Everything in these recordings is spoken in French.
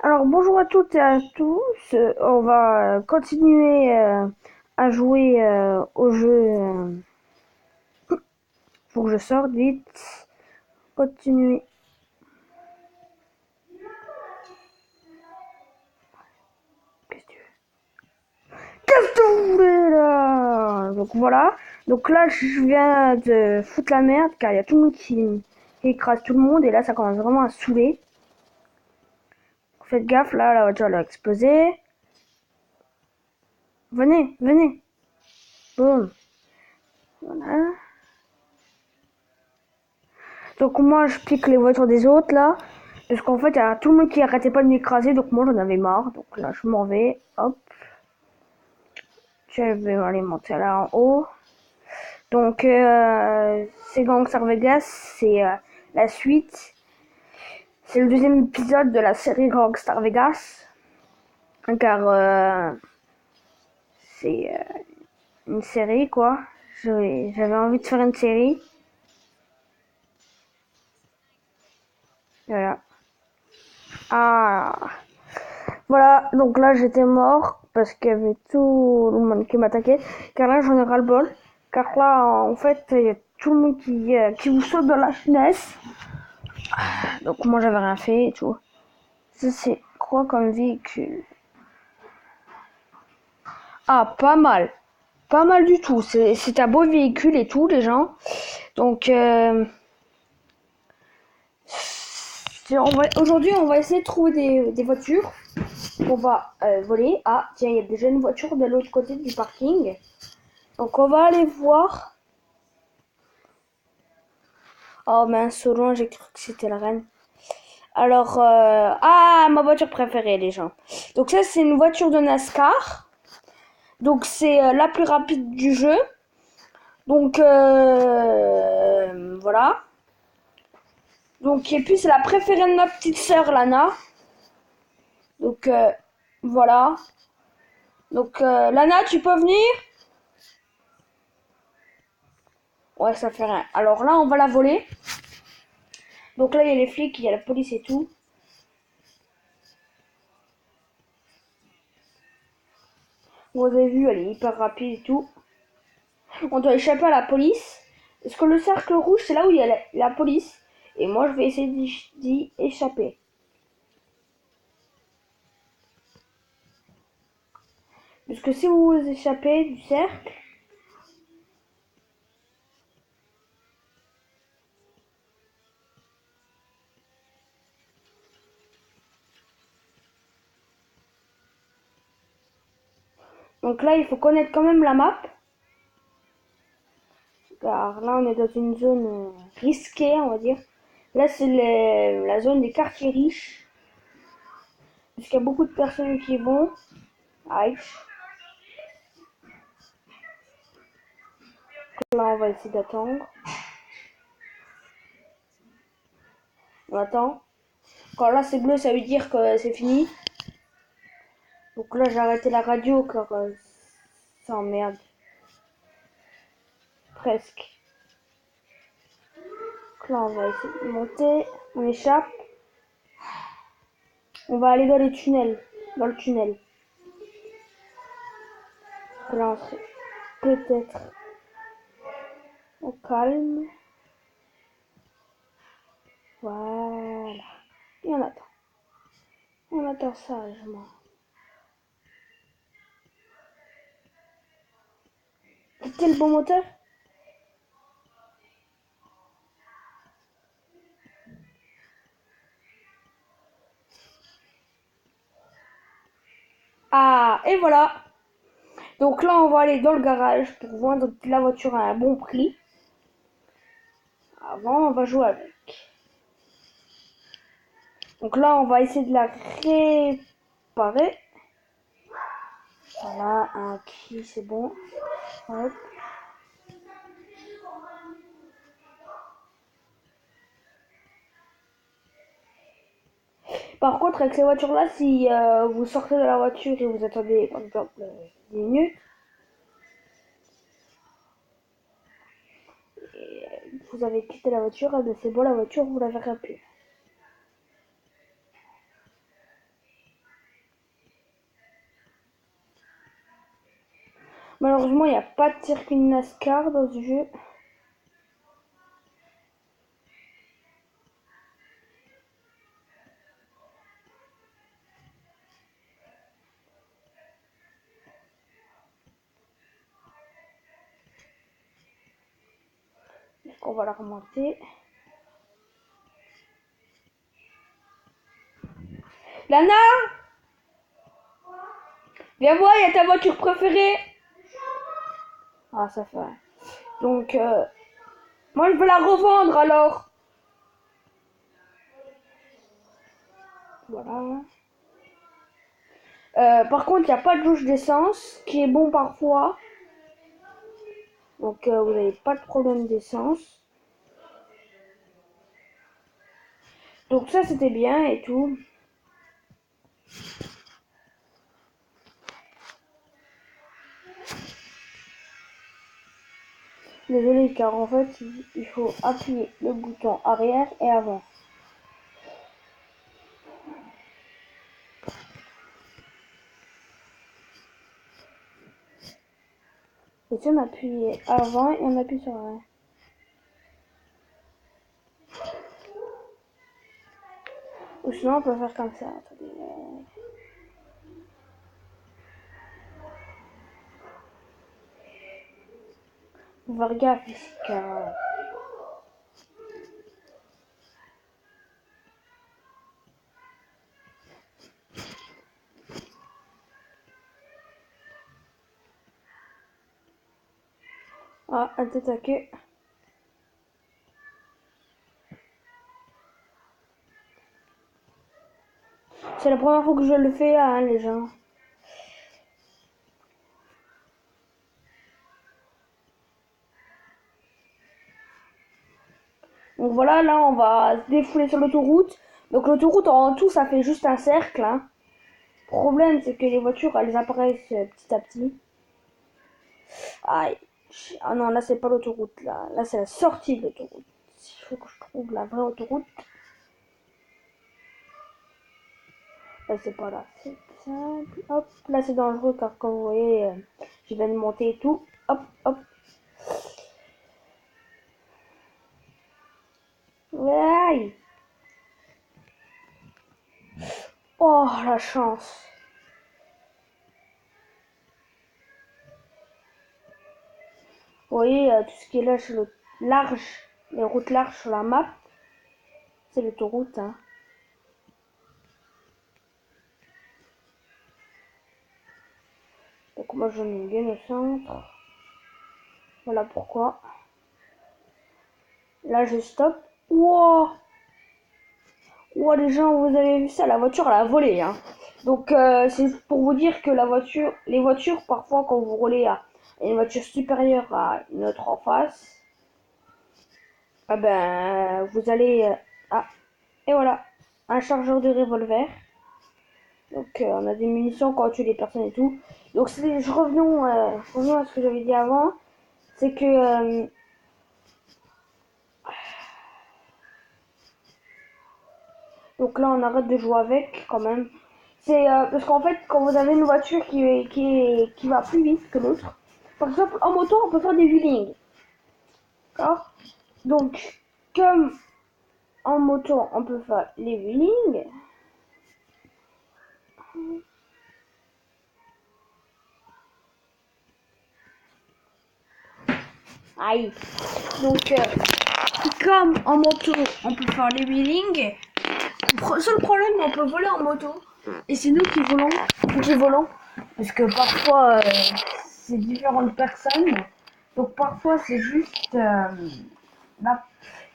Alors bonjour à toutes et à tous. On va continuer à jouer au jeu. Faut que je sorte vite. Continuer. Qu'est-ce que tu veux? Qu'est-ce que tu voulais là? Donc voilà. Donc là je viens de foutre la merde car il y a tout le monde qui écrase tout le monde et là ça commence vraiment à saouler. Faites gaffe là, la voiture elle a explosé. Venez, venez. Boum. Voilà. Donc moi je pique les voitures des autres là. Parce qu'en fait il y a tout le monde qui arrêtait pas de m'écraser. Donc moi j'en avais marre. Donc là je m'en vais. Hop. Je vais aller monter là en haut. Donc c'est Gangstar Vegas. C'est la suite. C'est le deuxième épisode de la série Gangstar Vegas. Car c'est une série quoi. J'avais envie de faire une série. Voilà. Ah. Voilà, donc là j'étais mort parce qu'il y avait tout le monde qui m'attaquait. Car là j'en ai ras le bol. Car là en fait il y a tout le monde qui vous saute dans la finesse. Donc moi j'avais rien fait et tout. Ça c'est quoi comme véhicule? Ah, pas mal. Pas mal du tout. C'est un beau véhicule et tout les gens. Donc aujourd'hui on va essayer de trouver des voitures qu'on va voler. Ah tiens, il y a déjà une voiture de l'autre côté du parking. Donc on va aller voir. Oh mince, au loin j'ai cru que c'était la reine. Alors, ah, ma voiture préférée les gens. Donc ça c'est une voiture de NASCAR. Donc c'est la plus rapide du jeu. Donc voilà. Donc et puis c'est la préférée de ma petite sœur Lana. Donc voilà. Donc Lana, tu peux venir? Ouais, ça fait rien. Alors là, on va la voler. Donc là, il y a les flics, il y a la police et tout. Vous avez vu, elle est hyper rapide et tout. On doit échapper à la police. Parce que le cercle rouge, c'est là où il y a la police. Et moi, je vais essayer d'y échapper. Parce que si vous vous échappez du cercle, donc là, il faut connaître quand même la map. Car là, on est dans une zone risquée, on va dire. Là, c'est la zone des quartiers riches. Parce qu'il y a beaucoup de personnes qui vont. Aïe. Là, on va essayer d'attendre. On attend. Quand là, c'est bleu, ça veut dire que c'est fini. Donc là, j'ai arrêté la radio car ça emmerde. Presque. Donc là, on va essayer de monter. On échappe. On va aller dans les tunnels. Dans le tunnel. Là, on serait peut-être au calme. Voilà. Et on attend. On attend sagement. C'était le bon moteur? Ah, et voilà. Donc là, on va aller dans le garage pour vendre la voiture à un bon prix. Avant, on va jouer avec. Donc là, on va essayer de la réparer. Voilà, un qui, c'est bon. Hop. Par contre, avec ces voitures-là, si vous sortez de la voiture et vous attendez, par exemple, 10 minutes, et vous avez quitté la voiture, c'est bon, la voiture, vous la verrez plus. Malheureusement, il n'y a pas de circuit NASCAR dans ce jeu. Donc on va la remonter. Lana, viens voir, il y a ta voiture préférée. Ah, ça fait. Donc, moi je veux la revendre alors. Voilà. Par contre, il n'y a pas de jauge d'essence, qui est bon parfois. Donc, vous n'avez pas de problème d'essence. Donc ça, c'était bien et tout. Désolé, car en fait, il faut appuyer le bouton arrière et avant. Et si on appuie avant et on appuie sur arrière. Ou sinon, on peut faire comme ça. Attendez. On va regarder ici, car... Ah, elle est attaquée. C'est la première fois que je le fais, hein, les gens. Donc voilà, là, on va se défouler sur l'autoroute. Donc l'autoroute, en tout, ça fait juste un cercle. Hein. Le problème, c'est que les voitures, elles apparaissent petit à petit. Aïe. Ah non, là, c'est pas l'autoroute, là. Là, c'est la sortie de l'autoroute. Il faut que je trouve la vraie autoroute. Là, c'est pas là. C'est simple. Hop, là, c'est dangereux, car comme vous voyez, je viens de monter et tout. Hop, hop. Aïe. Oh, la chance. Vous voyez, tout ce qui est là sur le large, les routes larges sur la map, c'est l'autoroute. Hein. Donc moi, je mets bien au centre. Voilà pourquoi. Là, je stoppe. Wow! Wow, les gens, vous avez vu ça? La voiture, elle a volé. Hein. Donc, c'est pour vous dire que les voitures, parfois, quand vous roulez à une voiture supérieure à une autre en face, ah ben, vous allez... ah, et voilà, un chargeur de revolver. Donc, on a des munitions quand on tue les personnes et tout. Donc, revenons à ce que j'avais dit avant. C'est que... donc là, on arrête de jouer avec, quand même. C'est parce qu'en fait, quand vous avez une voiture qui va plus vite que l'autre, par exemple, en moto, on peut faire des wheelings. D'accord? Donc, comme en moto, on peut faire les wheelings. Aïe. Donc, comme en moto, on peut faire les wheelings. Le seul problème, on peut voler en moto. Et c'est nous qui volons. Parce que parfois, c'est différentes personnes. Donc parfois, c'est juste... là.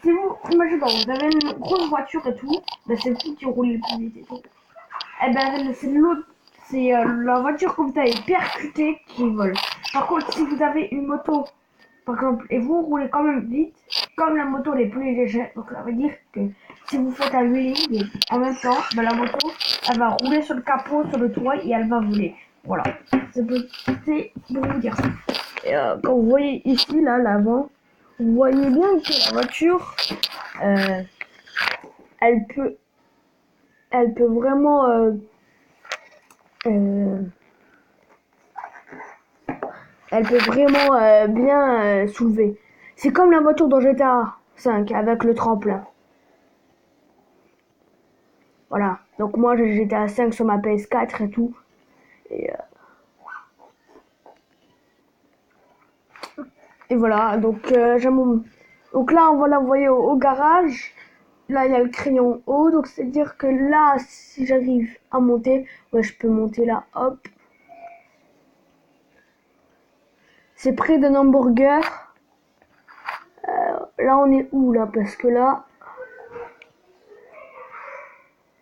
Si vous, imaginez, vous avez une grosse voiture et tout, ben c'est vous qui roulez le plus vite et tout. Eh ben, c'est l'autre, c'est la voiture que vous avez percutée qui vole. Par contre, si vous avez une moto, par exemple, et vous roulez quand même vite, comme la moto elle est plus légère, donc ça veut dire que si vous faites un wheeling en même temps, ben, la moto, elle va rouler sur le capot, sur le toit et elle va voler. Voilà, c'est pour vous dire ça. Et, quand vous voyez ici, là, l'avant, vous voyez bien que la voiture, euh, elle peut vraiment Elle peut vraiment bien soulever. C'est comme la voiture dans GTA 5 avec le tremplin. Voilà. Donc moi j'ai GTA 5 sur ma PS4 et tout. Et, voilà. Donc donc là on va l'envoyer au garage. Là il y a le crayon haut. Donc c'est à dire que là si j'arrive à monter, ouais je peux monter là. Hop. C'est près d'un hamburger. Là on est où là? Parce que là...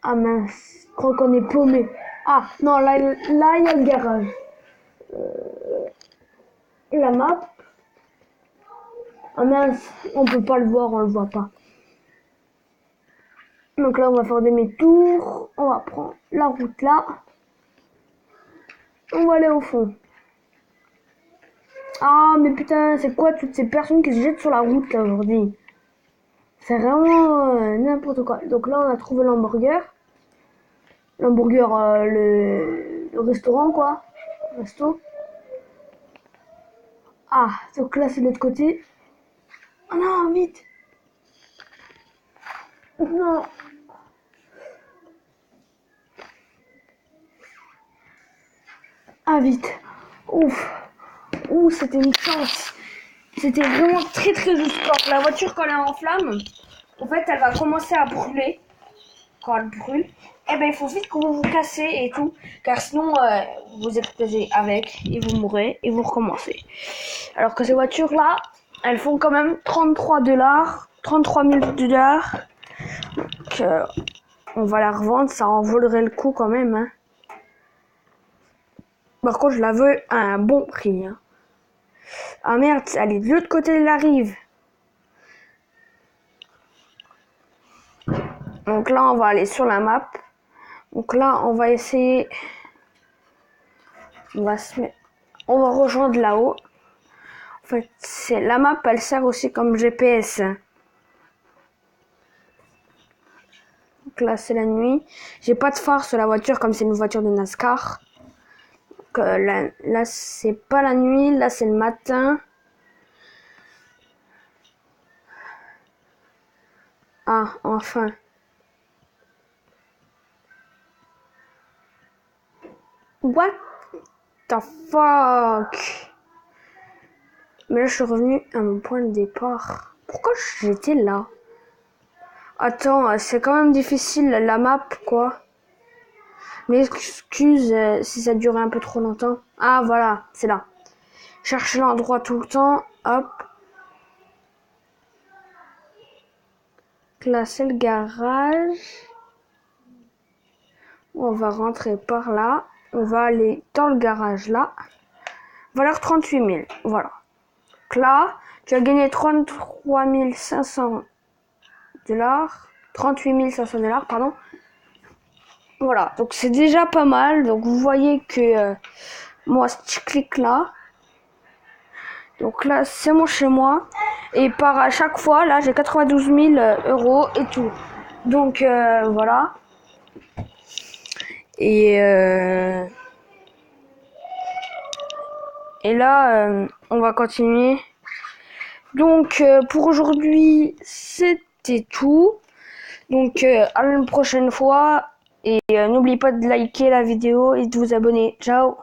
Ah mince, je crois qu'on est paumé. Ah non, là il y a le garage. La map. Ah mince, on peut pas le voir, on le voit pas. Donc là on va faire demi-tour. On va prendre la route là. On va aller au fond. Ah mais putain, c'est quoi toutes ces personnes qui se jettent sur la route là aujourd'hui? C'est vraiment n'importe quoi. Donc là on a trouvé l'hamburger. L'hamburger, le restaurant quoi. Resto. Ah, donc là c'est de l'autre côté. Oh non, vite. Non. Ah vite. Ouf. Ouh, c'était une chance. C'était vraiment très très juste. La voiture quand elle est en flamme, en fait elle va commencer à brûler. Quand elle brûle, eh ben il faut vite que vous vous cassez et tout, car sinon vous explosez avec et vous mourrez et vous recommencez. Alors que ces voitures là, elles font quand même 33 dollars, 33 000 dollars. Donc on va la revendre, ça en vaudrait le coup quand même. Hein. Par contre je la veux à un bon prix. Hein. Ah merde, elle est de l'autre côté de la rive. Donc là on va aller sur la map. Donc là on va essayer. On va rejoindre là-haut. En fait, la map, elle sert aussi comme GPS. Donc là, c'est la nuit. J'ai pas de phare sur la voiture comme c'est une voiture de NASCAR. Donc là c'est pas la nuit, là c'est le matin. Ah, enfin. What the fuck? Mais là, je suis revenu à mon point de départ. Pourquoi j'étais là? Attends, c'est quand même difficile la map, quoi. Mais excuse si ça dure un peu trop longtemps. Ah, voilà, c'est là. Cherche l'endroit tout le temps. Hop. Là, c'est le garage. On va rentrer par là. On va aller dans le garage là. Valeur 38 000. Voilà. Donc là, tu as gagné 33 500 dollars. 38 500 dollars, pardon. Voilà. Donc c'est déjà pas mal. Donc vous voyez que moi, si je clique là. Donc là, c'est mon chez moi. Et à chaque fois, là, j'ai 92 000 euros et tout. Donc voilà. Et là, on va continuer. Donc pour aujourd'hui, c'était tout. Donc à la prochaine fois. Et n'oubliez pas de liker la vidéo et de vous abonner. Ciao!